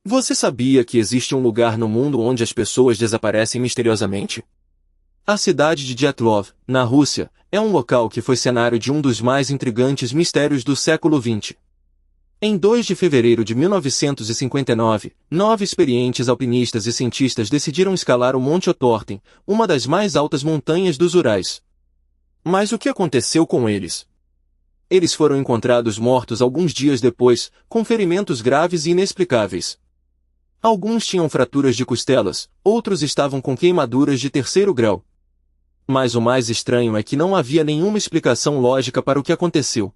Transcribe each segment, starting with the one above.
Você sabia que existe um lugar no mundo onde as pessoas desaparecem misteriosamente? A cidade de Dyatlov, na Rússia, é um local que foi cenário de um dos mais intrigantes mistérios do século XX. Em 2 de fevereiro de 1959, 9 experientes alpinistas e cientistas decidiram escalar o Monte Otorten, uma das mais altas montanhas dos Urais. Mas o que aconteceu com eles? Eles foram encontrados mortos alguns dias depois, com ferimentos graves e inexplicáveis. Alguns tinham fraturas de costelas, outros estavam com queimaduras de 3º grau. Mas o mais estranho é que não havia nenhuma explicação lógica para o que aconteceu.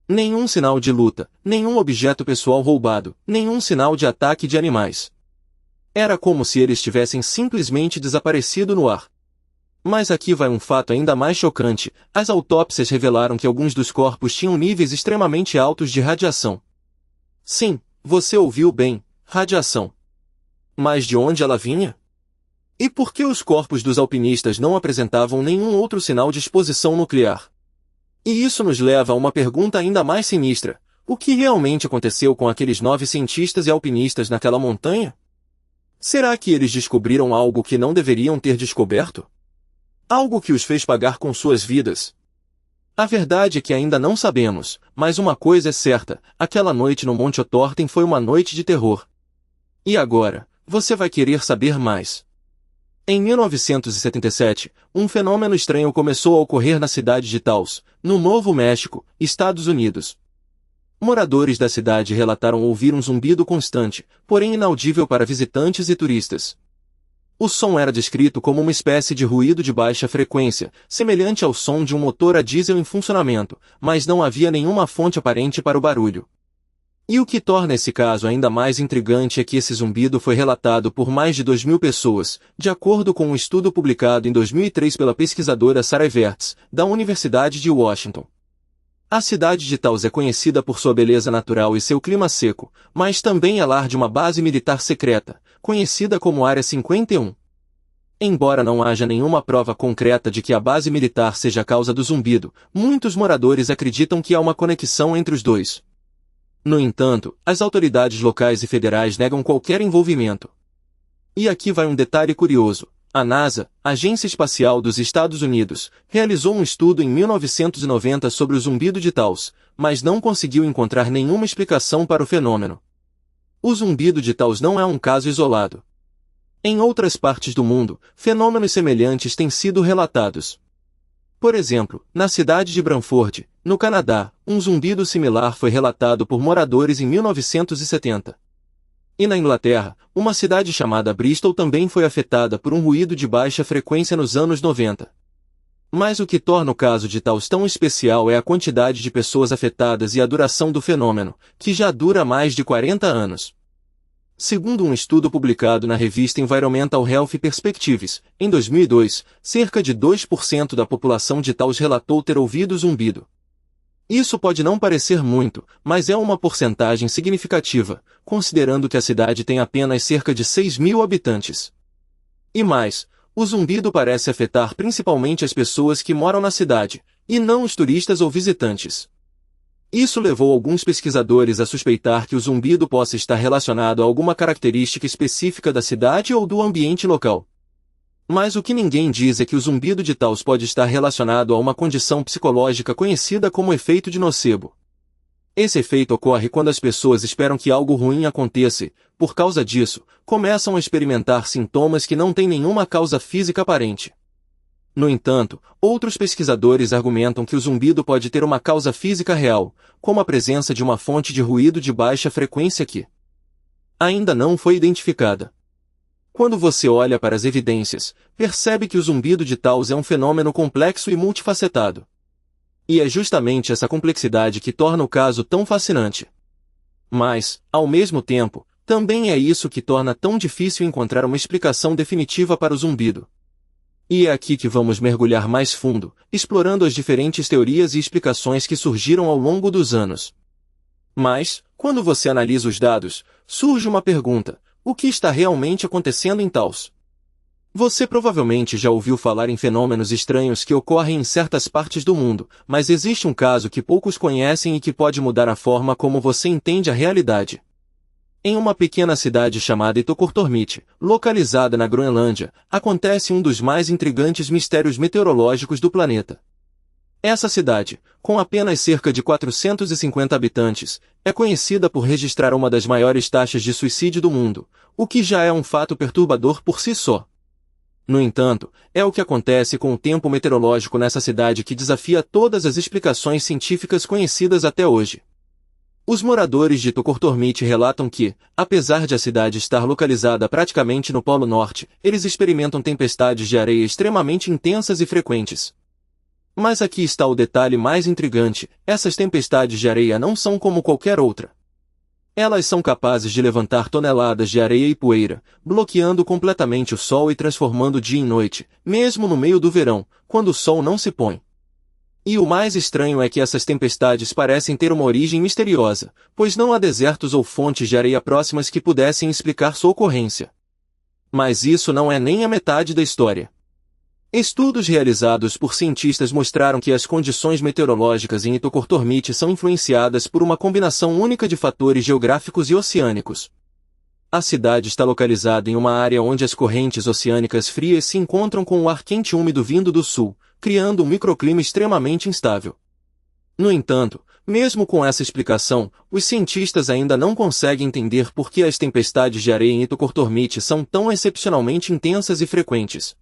Nenhum sinal de luta, nenhum objeto pessoal roubado, nenhum sinal de ataque de animais. Era como se eles tivessem simplesmente desaparecido no ar. Mas aqui vai um fato ainda mais chocante: as autópsias revelaram que alguns dos corpos tinham níveis extremamente altos de radiação. Sim, você ouviu bem, radiação. Mas de onde ela vinha? E por que os corpos dos alpinistas não apresentavam nenhum outro sinal de exposição nuclear? E isso nos leva a uma pergunta ainda mais sinistra: o que realmente aconteceu com aqueles 9 cientistas e alpinistas naquela montanha? Será que eles descobriram algo que não deveriam ter descoberto? Algo que os fez pagar com suas vidas? A verdade é que ainda não sabemos, mas uma coisa é certa: aquela noite no Monte Otorten foi uma noite de terror. E agora, você vai querer saber mais. Em 1977, um fenômeno estranho começou a ocorrer na cidade de Taos, no Novo México, Estados Unidos. Moradores da cidade relataram ouvir um zumbido constante, porém inaudível para visitantes e turistas. O som era descrito como uma espécie de ruído de baixa frequência, semelhante ao som de um motor a diesel em funcionamento, mas não havia nenhuma fonte aparente para o barulho. E o que torna esse caso ainda mais intrigante é que esse zumbido foi relatado por mais de 2.000 pessoas, de acordo com um estudo publicado em 2003 pela pesquisadora Sarah Everts, da Universidade de Washington. A cidade de Taos é conhecida por sua beleza natural e seu clima seco, mas também é lar de uma base militar secreta, conhecida como Área 51. Embora não haja nenhuma prova concreta de que a base militar seja a causa do zumbido, muitos moradores acreditam que há uma conexão entre os dois. No entanto, as autoridades locais e federais negam qualquer envolvimento. E aqui vai um detalhe curioso: a NASA, Agência Espacial dos Estados Unidos, realizou um estudo em 1990 sobre o zumbido de Taos, mas não conseguiu encontrar nenhuma explicação para o fenômeno. O zumbido de Taos não é um caso isolado. Em outras partes do mundo, fenômenos semelhantes têm sido relatados. Por exemplo, na cidade de Brantford, no Canadá, um zumbido similar foi relatado por moradores em 1970. E na Inglaterra, uma cidade chamada Bristol também foi afetada por um ruído de baixa frequência nos anos 90. Mas o que torna o caso de Taos tão especial é a quantidade de pessoas afetadas e a duração do fenômeno, que já dura mais de 40 anos. Segundo um estudo publicado na revista Environmental Health Perspectives, em 2002, cerca de 2% da população de Taos relatou ter ouvido zumbido. Isso pode não parecer muito, mas é uma porcentagem significativa, considerando que a cidade tem apenas cerca de 6.000 habitantes. E mais, o zumbido parece afetar principalmente as pessoas que moram na cidade, e não os turistas ou visitantes. Isso levou alguns pesquisadores a suspeitar que o zumbido possa estar relacionado a alguma característica específica da cidade ou do ambiente local. Mas o que ninguém diz é que o zumbido de Taos pode estar relacionado a uma condição psicológica conhecida como efeito de nocebo. Esse efeito ocorre quando as pessoas esperam que algo ruim aconteça e, por causa disso, começam a experimentar sintomas que não têm nenhuma causa física aparente. No entanto, outros pesquisadores argumentam que o zumbido pode ter uma causa física real, como a presença de uma fonte de ruído de baixa frequência que ainda não foi identificada. Quando você olha para as evidências, percebe que o zumbido de Taos é um fenômeno complexo e multifacetado. E é justamente essa complexidade que torna o caso tão fascinante. Mas, ao mesmo tempo, também é isso que torna tão difícil encontrar uma explicação definitiva para o zumbido. E é aqui que vamos mergulhar mais fundo, explorando as diferentes teorias e explicações que surgiram ao longo dos anos. Mas, quando você analisa os dados, surge uma pergunta: o que está realmente acontecendo em Taos? Você provavelmente já ouviu falar em fenômenos estranhos que ocorrem em certas partes do mundo, mas existe um caso que poucos conhecem e que pode mudar a forma como você entende a realidade. Em uma pequena cidade chamada Itokortormit, localizada na Groenlândia, acontece um dos mais intrigantes mistérios meteorológicos do planeta. Essa cidade, com apenas cerca de 450 habitantes, é conhecida por registrar uma das maiores taxas de suicídio do mundo, o que já é um fato perturbador por si só. No entanto, é o que acontece com o tempo meteorológico nessa cidade que desafia todas as explicações científicas conhecidas até hoje. Os moradores de Itokortormit relatam que, apesar de a cidade estar localizada praticamente no Polo Norte, eles experimentam tempestades de areia extremamente intensas e frequentes. Mas aqui está o detalhe mais intrigante: essas tempestades de areia não são como qualquer outra. Elas são capazes de levantar toneladas de areia e poeira, bloqueando completamente o sol e transformando dia em noite, mesmo no meio do verão, quando o sol não se põe. E o mais estranho é que essas tempestades parecem ter uma origem misteriosa, pois não há desertos ou fontes de areia próximas que pudessem explicar sua ocorrência. Mas isso não é nem a metade da história. Estudos realizados por cientistas mostraram que as condições meteorológicas em Itokortormit são influenciadas por uma combinação única de fatores geográficos e oceânicos. A cidade está localizada em uma área onde as correntes oceânicas frias se encontram com o ar quente úmido vindo do sul, criando um microclima extremamente instável. No entanto, mesmo com essa explicação, os cientistas ainda não conseguem entender por que as tempestades de areia em Itokortormit são tão excepcionalmente intensas e frequentes.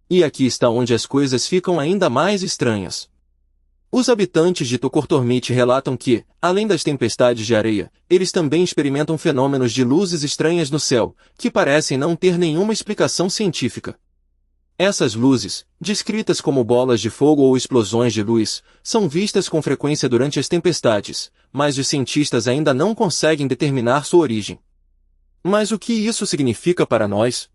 E aqui está onde as coisas ficam ainda mais estranhas. Os habitantes de Itokortormit relatam que, além das tempestades de areia, eles também experimentam fenômenos de luzes estranhas no céu, que parecem não ter nenhuma explicação científica. Essas luzes, descritas como bolas de fogo ou explosões de luz, são vistas com frequência durante as tempestades, mas os cientistas ainda não conseguem determinar sua origem. Mas o que isso significa para nós?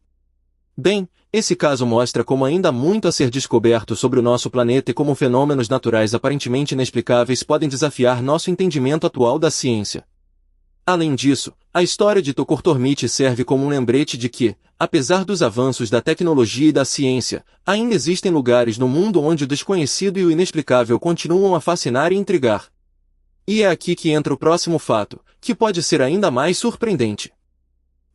Bem, esse caso mostra como ainda há muito a ser descoberto sobre o nosso planeta e como fenômenos naturais aparentemente inexplicáveis podem desafiar nosso entendimento atual da ciência. Além disso, a história de Itokortormit serve como um lembrete de que, apesar dos avanços da tecnologia e da ciência, ainda existem lugares no mundo onde o desconhecido e o inexplicável continuam a fascinar e intrigar. E é aqui que entra o próximo fato, que pode ser ainda mais surpreendente.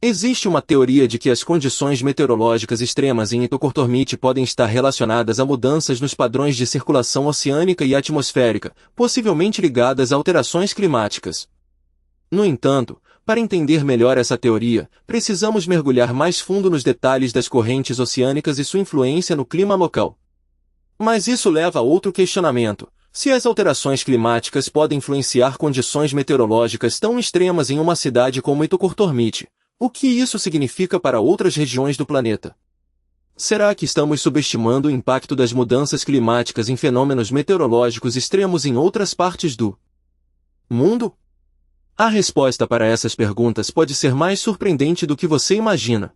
Existe uma teoria de que as condições meteorológicas extremas em Itokortormit podem estar relacionadas a mudanças nos padrões de circulação oceânica e atmosférica, possivelmente ligadas a alterações climáticas. No entanto, para entender melhor essa teoria, precisamos mergulhar mais fundo nos detalhes das correntes oceânicas e sua influência no clima local. Mas isso leva a outro questionamento: se as alterações climáticas podem influenciar condições meteorológicas tão extremas em uma cidade como Itokortormit, o que isso significa para outras regiões do planeta? Será que estamos subestimando o impacto das mudanças climáticas em fenômenos meteorológicos extremos em outras partes do mundo? A resposta para essas perguntas pode ser mais surpreendente do que você imagina.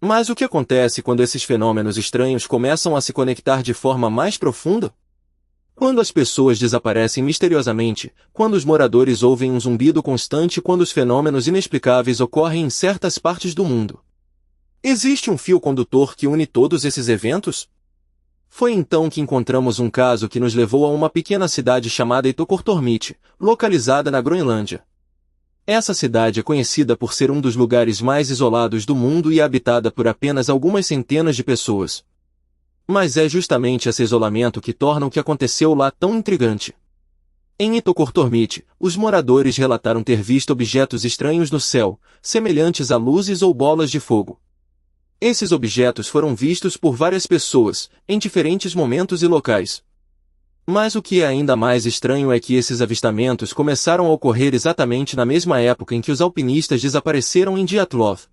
Mas o que acontece quando esses fenômenos estranhos começam a se conectar de forma mais profunda? Quando as pessoas desaparecem misteriosamente, quando os moradores ouvem um zumbido constante, quando os fenômenos inexplicáveis ocorrem em certas partes do mundo. Existe um fio condutor que une todos esses eventos? Foi então que encontramos um caso que nos levou a uma pequena cidade chamada Itokortormit, localizada na Groenlândia. Essa cidade é conhecida por ser um dos lugares mais isolados do mundo e é habitada por apenas algumas centenas de pessoas. Mas é justamente esse isolamento que torna o que aconteceu lá tão intrigante. Em Itokortormit, os moradores relataram ter visto objetos estranhos no céu, semelhantes a luzes ou bolas de fogo. Esses objetos foram vistos por várias pessoas, em diferentes momentos e locais. Mas o que é ainda mais estranho é que esses avistamentos começaram a ocorrer exatamente na mesma época em que os alpinistas desapareceram em Dyatlov.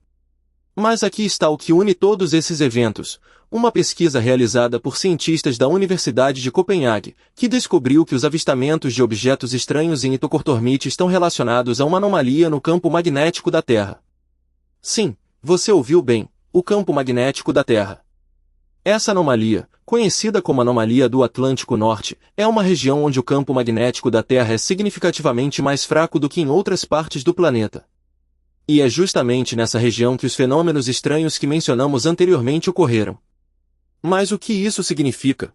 Mas aqui está o que une todos esses eventos: uma pesquisa realizada por cientistas da Universidade de Copenhague, que descobriu que os avistamentos de objetos estranhos em Itokortormit estão relacionados a uma anomalia no campo magnético da Terra. Sim, você ouviu bem, o campo magnético da Terra. Essa anomalia, conhecida como anomalia do Atlântico Norte, é uma região onde o campo magnético da Terra é significativamente mais fraco do que em outras partes do planeta. E é justamente nessa região que os fenômenos estranhos que mencionamos anteriormente ocorreram. Mas o que isso significa?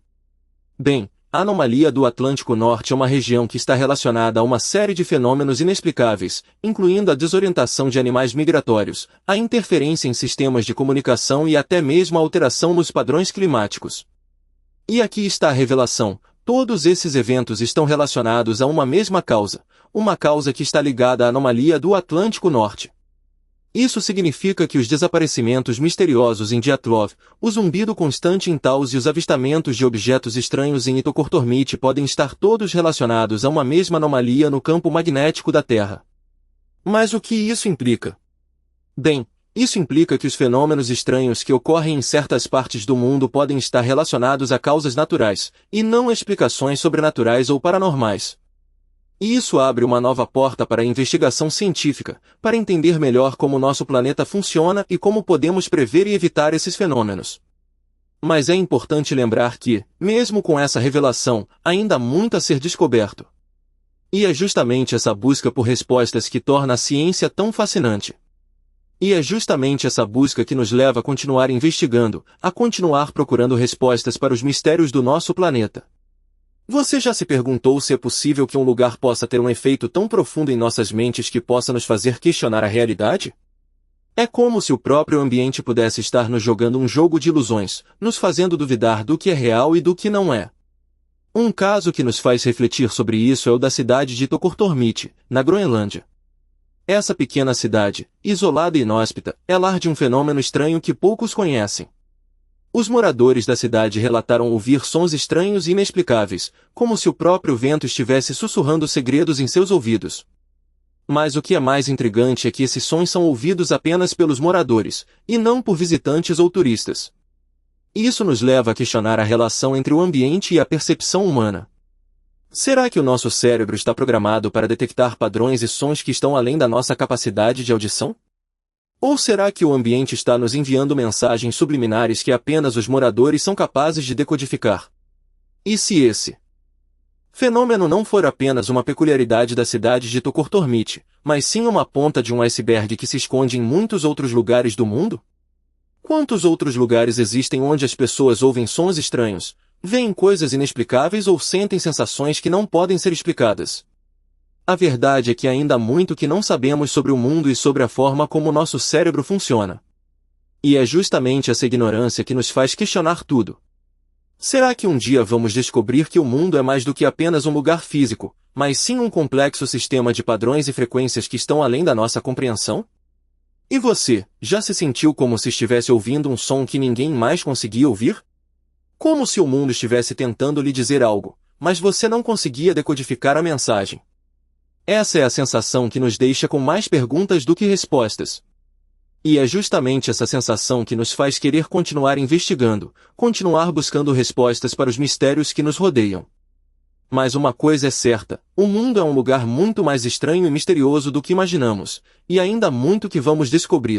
Bem, a anomalia do Atlântico Norte é uma região que está relacionada a uma série de fenômenos inexplicáveis, incluindo a desorientação de animais migratórios, a interferência em sistemas de comunicação e até mesmo a alteração nos padrões climáticos. E aqui está a revelação: todos esses eventos estão relacionados a uma mesma causa, uma causa que está ligada à anomalia do Atlântico Norte. Isso significa que os desaparecimentos misteriosos em Dyatlov, o zumbido constante em Taos e os avistamentos de objetos estranhos em Itokortormit podem estar todos relacionados a uma mesma anomalia no campo magnético da Terra. Mas o que isso implica? Bem, isso implica que os fenômenos estranhos que ocorrem em certas partes do mundo podem estar relacionados a causas naturais, e não a explicações sobrenaturais ou paranormais. E isso abre uma nova porta para a investigação científica, para entender melhor como nosso planeta funciona e como podemos prever e evitar esses fenômenos. Mas é importante lembrar que, mesmo com essa revelação, ainda há muito a ser descoberto. E é justamente essa busca por respostas que torna a ciência tão fascinante. E é justamente essa busca que nos leva a continuar investigando, a continuar procurando respostas para os mistérios do nosso planeta. Você já se perguntou se é possível que um lugar possa ter um efeito tão profundo em nossas mentes que possa nos fazer questionar a realidade? É como se o próprio ambiente pudesse estar nos jogando um jogo de ilusões, nos fazendo duvidar do que é real e do que não é. Um caso que nos faz refletir sobre isso é o da cidade de Itokortormit, na Groenlândia. Essa pequena cidade, isolada e inóspita, é lar de um fenômeno estranho que poucos conhecem. Os moradores da cidade relataram ouvir sons estranhos e inexplicáveis, como se o próprio vento estivesse sussurrando segredos em seus ouvidos. Mas o que é mais intrigante é que esses sons são ouvidos apenas pelos moradores, e não por visitantes ou turistas. Isso nos leva a questionar a relação entre o ambiente e a percepção humana. Será que o nosso cérebro está programado para detectar padrões e sons que estão além da nossa capacidade de audição? Ou será que o ambiente está nos enviando mensagens subliminares que apenas os moradores são capazes de decodificar? E se esse fenômeno não for apenas uma peculiaridade da cidade de Itokortormit, mas sim uma ponta de um iceberg que se esconde em muitos outros lugares do mundo? Quantos outros lugares existem onde as pessoas ouvem sons estranhos, veem coisas inexplicáveis ou sentem sensações que não podem ser explicadas? A verdade é que ainda há muito que não sabemos sobre o mundo e sobre a forma como o nosso cérebro funciona. E é justamente essa ignorância que nos faz questionar tudo. Será que um dia vamos descobrir que o mundo é mais do que apenas um lugar físico, mas sim um complexo sistema de padrões e frequências que estão além da nossa compreensão? E você, já se sentiu como se estivesse ouvindo um som que ninguém mais conseguia ouvir? Como se o mundo estivesse tentando lhe dizer algo, mas você não conseguia decodificar a mensagem? Essa é a sensação que nos deixa com mais perguntas do que respostas. E é justamente essa sensação que nos faz querer continuar investigando, continuar buscando respostas para os mistérios que nos rodeiam. Mas uma coisa é certa, o mundo é um lugar muito mais estranho e misterioso do que imaginamos, e ainda há muito que vamos descobrir.